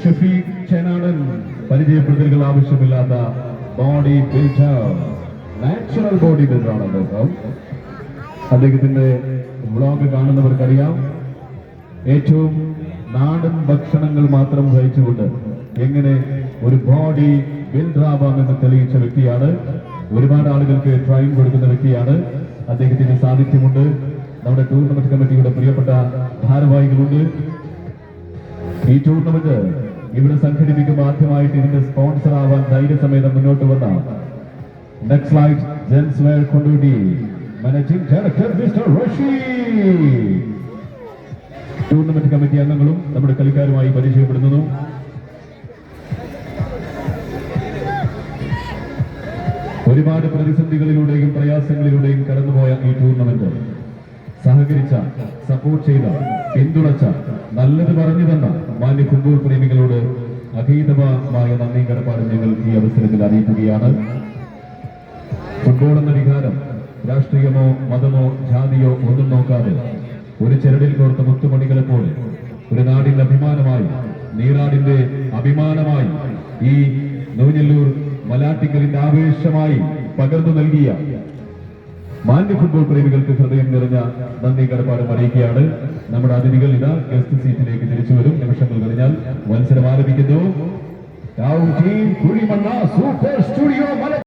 ഷഫീഖ് ചേനാടൻ പരിചയപ്പെടുത്തലുകൾ ആവശ്യമില്ലാത്ത body builder, natural body ബിൽഡറാണ് അദ്ദേഹം. അദ്ദേഹത്തിന്റെ വ്ളോഗ് കാണുന്നവർക്കറിയാം, ഏറ്റവും നാടൻ ഭക്ഷണങ്ങൾ മാത്രം കഴിച്ചുകൊണ്ട് എങ്ങനെ ഒരു ബോഡി ബിൽഡറാവാമെന്ന് തെളിയിച്ച വ്യക്തിയാണ്. ഒരുപാട് ആളുകൾക്ക് ട്രെയിൻ കൊടുക്കുന്ന വ്യക്തിയാണ്. അദ്ദേഹത്തിന് സാന്നിധ്യമുണ്ട്. നമ്മുടെ ടൂർണമെന്റ് കമ്മിറ്റിയുടെ പ്രിയപ്പെട്ട ഭാരവാഹികളുണ്ട്. ഈ ടൂർണമെന്റ് ഇവിടെ സംഘടിപ്പിക്കുമ്പോൾ ആദ്യമായിട്ട് ഇതിന്റെ സ്പോൺസർ ആവാൻ ധൈര്യസമേതം മുന്നോട്ട് വന്ന next light gents wear Kondotty managing director mister Rasheed, tournament committee അംഗങ്ങളും നമ്മുടെ കളിക്കാരുമായി പരിചയപ്പെടുന്നു. ഒരുപാട് പ്രതിസന്ധികളിലൂടെയും പ്രയാസങ്ങളിലൂടെയും കടന്നുപോയ ഈ ടൂർണമെന്റ് സഹകരിച്ച, സപ്പോർട്ട് ചെയ്ത, പിന്തുണച്ച, നല്ലത് പറഞ്ഞു തന്ന മാന്യ ഫുട്ബോൾ പ്രേമികളോട് അഗീതമായ നന്ദിയും കടപ്പാടും ഞങ്ങൾ ഈ അവസരത്തിൽ അറിയിക്കുകയാണ്. ഫുട്ബോൾ എന്ന വികാരം രാഷ്ട്രീയമോ മതമോ ജാതിയോ ഒന്നും നോക്കാതെ ഒരു ചെരടിൽ കോർത്ത മുത്തുമണികളെ പോലെ ഒരു നാടിന്റെ അഭിമാനമായി, നീരാടിന്റെ അഭിമാനമായി, ഈ നൂഞ്ഞല്ലൂർ മലാട്ടിക്കലിന്റെ ആവേശമായി പകർന്നു നൽകിയ മാന്യ ഫുട്ബോൾ പ്രേമികൾക്ക് ഹൃദയം നിറഞ്ഞ നന്ദി കടപ്പാടും അറിയിക്കുകയാണ്. നമ്മുടെ അതിഥികൾ ഇതാ ഗസ്റ്റ് സീറ്റിലേക്ക് തിരിച്ചു വരും. നിമിഷങ്ങൾ കഴിഞ്ഞാൽ മത്സരം ആരംഭിക്കുന്നു.